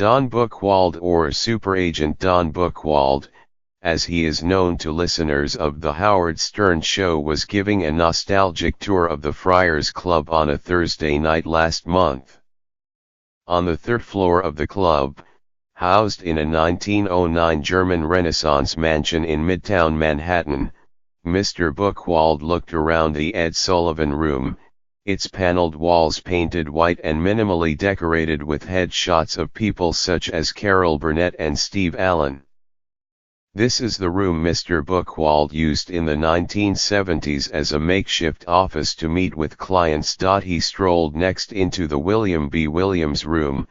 Don Buchwald, or Superagent Don Buchwald, as he is known to listeners of The Howard Stern Show, was giving a nostalgic tour of the Friars Club on a Thursday night last month. On the third floor of the club, housed in a 1909 German Renaissance mansion in Midtown Manhattan, Mr. Buchwald looked around the Ed Sullivan Room, its paneled walls painted white and minimally decorated with headshots of people such as Carol Burnett and Steve Allen. This is the room Mr. Buchwald used in the 1970s as a makeshift office to meet with clients. He strolled next into the William B. Williams Room,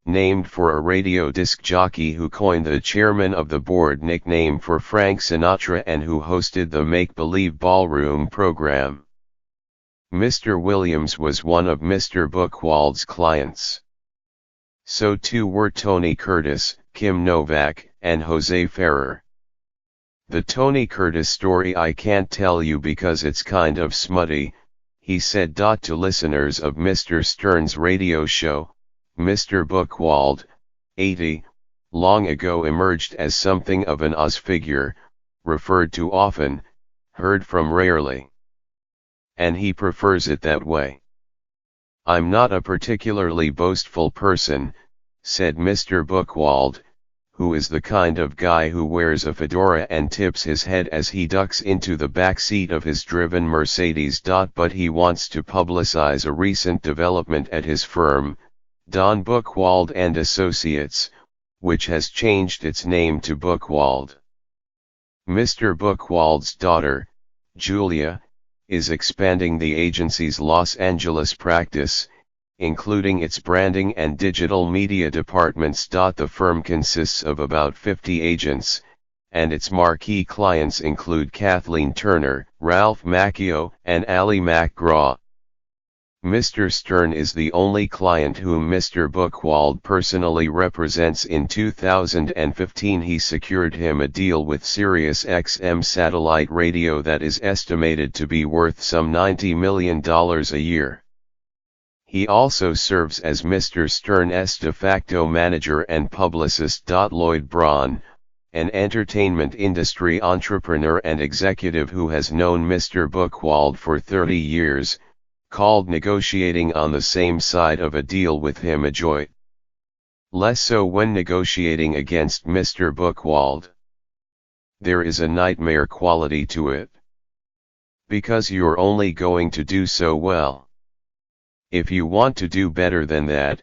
named for a radio disc jockey who coined the chairman of the board nickname for Frank Sinatra and who hosted the Make Believe Ballroom program. Mr. Williams was one of Mr. Buchwald's clients. So too were Tony Curtis, Kim Novak, and Jose Ferrer. The Tony Curtis story I can't tell you because it's kind of smutty, he said to listeners of Mr. Stern's radio show. Mr. Buchwald, 80, long ago emerged as something of an Oz figure, referred to often, heard from rarely. And he prefers it that way. I'm not a particularly boastful person, said Mr. Buchwald, who is the kind of guy who wears a fedora and tips his head as he ducks into the back seat of his driven Mercedes. But he wants to publicize a recent development at his firm, Don Buchwald and Associates, which has changed its name to Buchwald. Mr. Buchwald's daughter, Julia, is expanding the agency's Los Angeles practice, including its branding and digital media departments. The firm consists of about 50 agents, and its marquee clients include Kathleen Turner, Ralph Macchio, and Ally McGraw. Mr. Stern is the only client whom Mr. Buchwald personally represents. In 2015 he secured him a deal with Sirius XM satellite radio that is estimated to be worth some $90 million a year. He also serves as Mr. Stern's de facto manager and publicist. Lloyd Braun, an entertainment industry entrepreneur and executive who has known Mr. Buchwald for 30 years, called negotiating on the same side of a deal with him a joy. Less so when negotiating against Mr. Buchwald. There is a nightmare quality to it. Because you're only going to do so well. If you want to do better than that,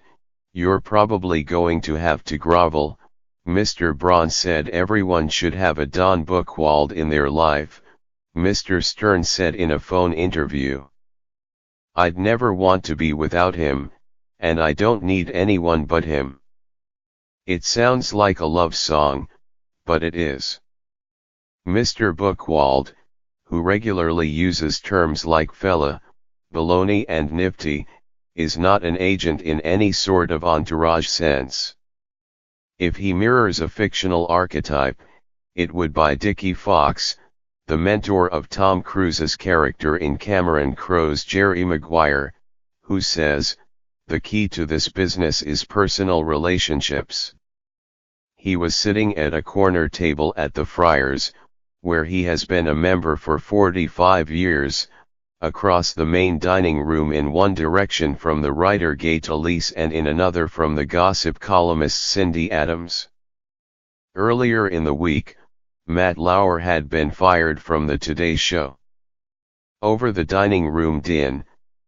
you're probably going to have to grovel. Mr. Braun said everyone should have a Don Buchwald in their life, Mr. Stern said in a phone interview. I'd never want to be without him, and I don't need anyone but him. It sounds like a love song, but it is. Mr. Buchwald, who regularly uses terms like fella, baloney and nifty, is not an agent in any sort of entourage sense. If he mirrors a fictional archetype, it would be Dickie Fox, the mentor of Tom Cruise's character in Cameron Crowe's Jerry Maguire, who says, "The key to this business is personal relationships." He was sitting at a corner table at the Friars, where he has been a member for 45 years, across the main dining room in one direction from the writer Gate Elise and in another from the gossip columnist Cindy Adams. Earlier in the week, Matt Lauer had been fired from the Today Show. Over the dining room din,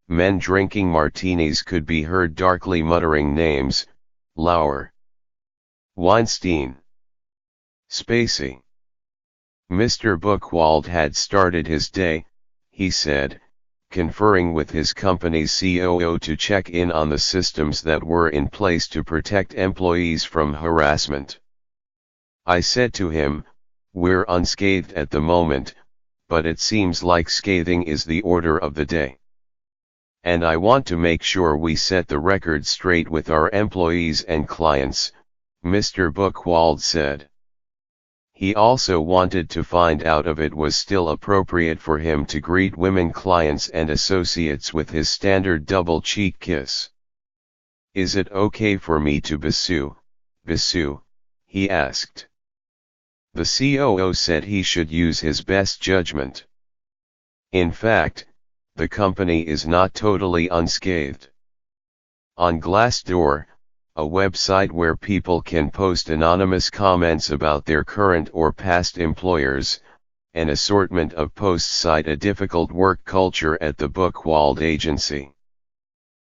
men drinking martinis could be heard darkly muttering names: Lauer, Weinstein, Spacey. Mr. Buchwald had started his day, he said, conferring with his company's COO to check in on the systems that were in place to protect employees from harassment. I said to him, "We're unscathed at the moment, but it seems like scathing is the order of the day. And I want to make sure we set the record straight with our employees and clients," Mr. Buchwald said. He also wanted to find out if it was still appropriate for him to greet women clients and associates with his standard double cheek kiss. "Is it okay for me to besu, Bisu?" he asked. The COO said he should use his best judgment. In fact, the company is not totally unscathed. On Glassdoor, a website where people can post anonymous comments about their current or past employers, an assortment of posts cite a difficult work culture at the Buchwald agency.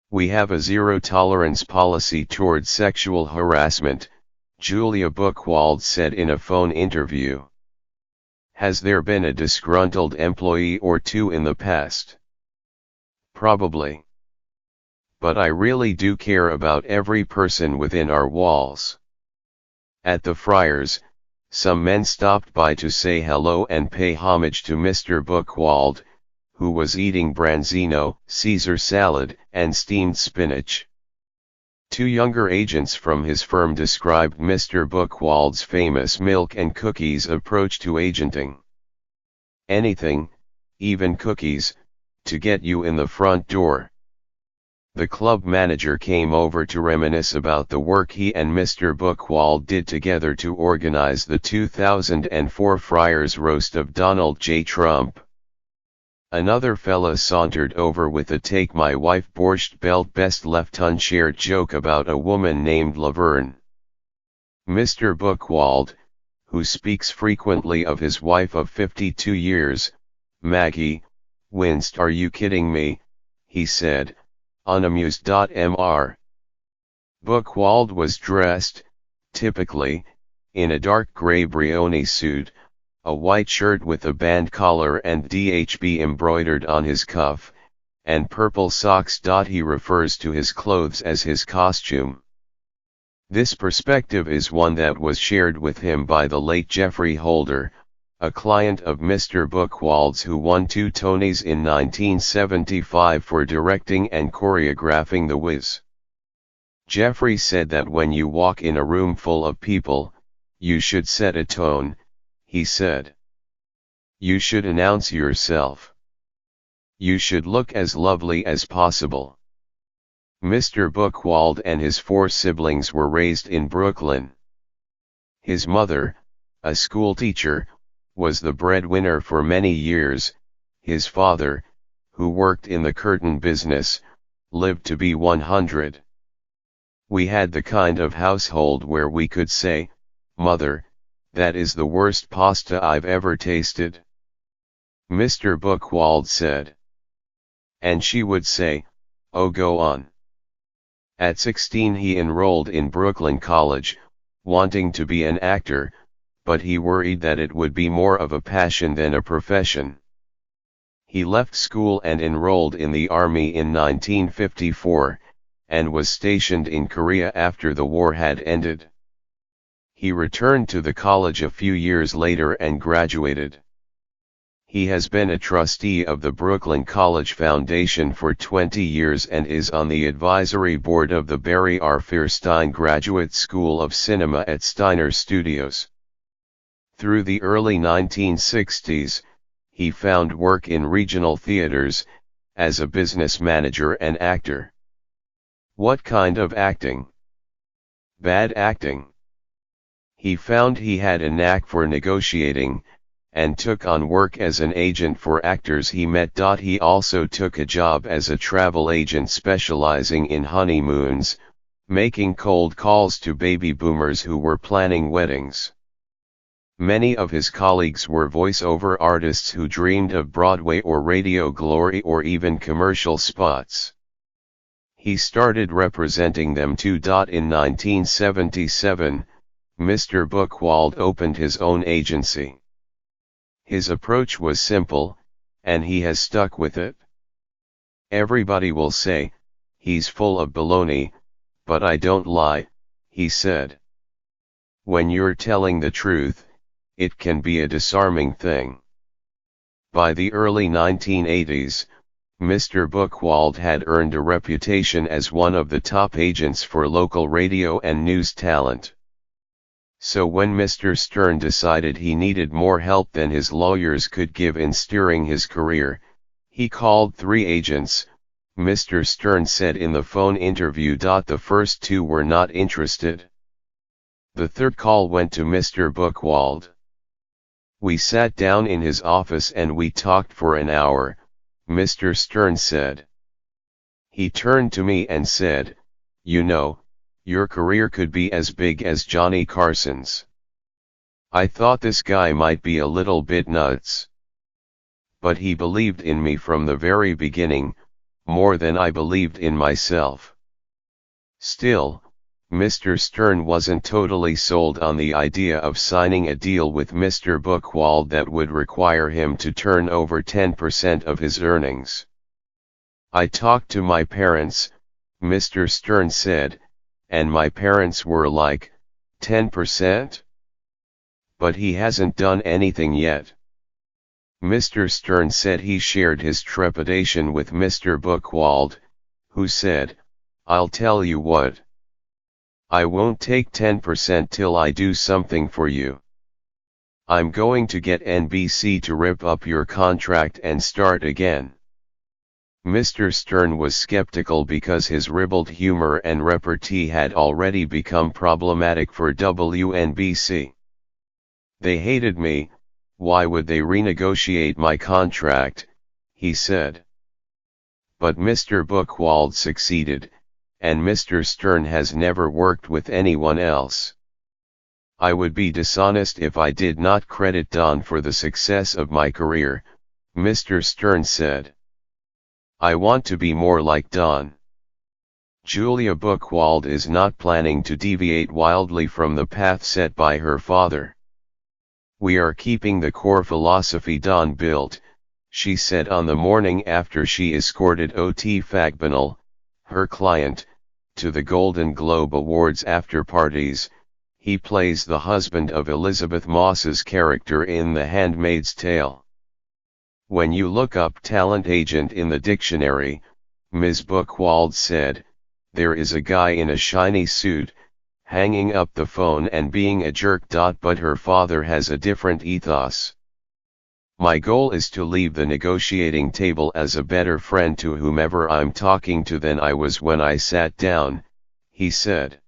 "We have a zero-tolerance policy towards sexual harassment," Julia Buchwald said in a phone interview. "Has there been a disgruntled employee or two in the past? Probably. But I really do care about every person within our walls." At the Friars, some men stopped by to say hello and pay homage to Mr. Buchwald, who was eating branzino, Caesar salad, and steamed spinach. Two younger agents from his firm described Mr. Buchwald's famous milk and cookies approach to agenting. "Anything, even cookies, to get you in the front door." The club manager came over to reminisce about the work he and Mr. Buchwald did together to organize the 2004 Friars roast of Donald J. Trump. Another fella sauntered over with a "take my wife borscht belt best left unshared" joke about a woman named Laverne. Mr. Buchwald, who speaks frequently of his wife of 52 years, Maggie, winced. "Are you kidding me?" he said, unamused. Mr. Buchwald was dressed, typically, in a dark gray Brioni suit, a white shirt with a band collar and DHB embroidered on his cuff, and purple socks. He refers to his clothes as his costume. This perspective is one that was shared with him by the late Jeffrey Holder, a client of Mr. Buchwald's who won 2 Tonys in 1975 for directing and choreographing The Wiz. Jeffrey said that when you walk in a room full of people, you should set a tone, he said. You should announce yourself. You should look as lovely as possible. Mr. Buchwald and his 4 siblings were raised in Brooklyn. His mother, a schoolteacher, was the breadwinner for many years. His father, who worked in the curtain business, lived to be 100. We had the kind of household where we could say, "Mother, that is the worst pasta I've ever tasted," Mr. Buchwald said. And she would say, "Oh, go on." At 16 he enrolled in Brooklyn College, wanting to be an actor, but he worried that it would be more of a passion than a profession. He left school and enrolled in the Army in 1954, and was stationed in Korea after the war had ended. He returned to the college a few years later and graduated. He has been a trustee of the Brooklyn College Foundation for 20 years and is on the advisory board of the Barry R. Fierstein Graduate School of Cinema at Steiner Studios. Through the early 1960s, he found work in regional theaters, as a business manager and actor. What kind of acting? Bad acting. He found he had a knack for negotiating, and took on work as an agent for actors he met. He also took a job as a travel agent specializing in honeymoons, making cold calls to baby boomers who were planning weddings. Many of his colleagues were voice-over artists who dreamed of Broadway or radio glory or even commercial spots. He started representing them too. In 1977, Mr. Buchwald opened his own agency. His approach was simple, and he has stuck with it. "Everybody will say, he's full of baloney, but I don't lie," he said. "When you're telling the truth, it can be a disarming thing." By the early 1980s, Mr. Buchwald had earned a reputation as one of the top agents for local radio and news talent. So when Mr. Stern decided he needed more help than his lawyers could give in steering his career, he called 3 agents, Mr. Stern said in the phone interview. The first 2 were not interested. The third call went to Mr. Buchwald. We sat down in his office and we talked for an hour, Mr. Stern said. He turned to me and said, "You know, your career could be as big as Johnny Carson's." I thought this guy might be a little bit nuts. But he believed in me from the very beginning, more than I believed in myself. Still, Mr. Stern wasn't totally sold on the idea of signing a deal with Mr. Buchwald that would require him to turn over 10% of his earnings. "I talked to my parents," Mr. Stern said, "and my parents were like, 10%? But he hasn't done anything yet." Mr. Stern said he shared his trepidation with Mr. Buchwald, who said, "I'll tell you what. I won't take 10% till I do something for you. I'm going to get NBC to rip up your contract and start again." Mr. Stern was skeptical because his ribald humor and repartee had already become problematic for WNBC. "They hated me, why would they renegotiate my contract?" he said. But Mr. Buchwald succeeded, and Mr. Stern has never worked with anyone else. "I would be dishonest if I did not credit Don for the success of my career," Mr. Stern said. "I want to be more like Don." Julia Buchwald is not planning to deviate wildly from the path set by her father. "We are keeping the core philosophy Don built," she said on the morning after she escorted O.T. Fagbinal, her client, to the Golden Globe Awards after-parties. He plays the husband of Elizabeth Moss's character in The Handmaid's Tale. "When you look up talent agent in the dictionary," Ms. Buchwald said, "there is a guy in a shiny suit, hanging up the phone and being a jerk. But her father has a different ethos. My goal is to leave the negotiating table as a better friend to whomever I'm talking to than I was when I sat down," he said.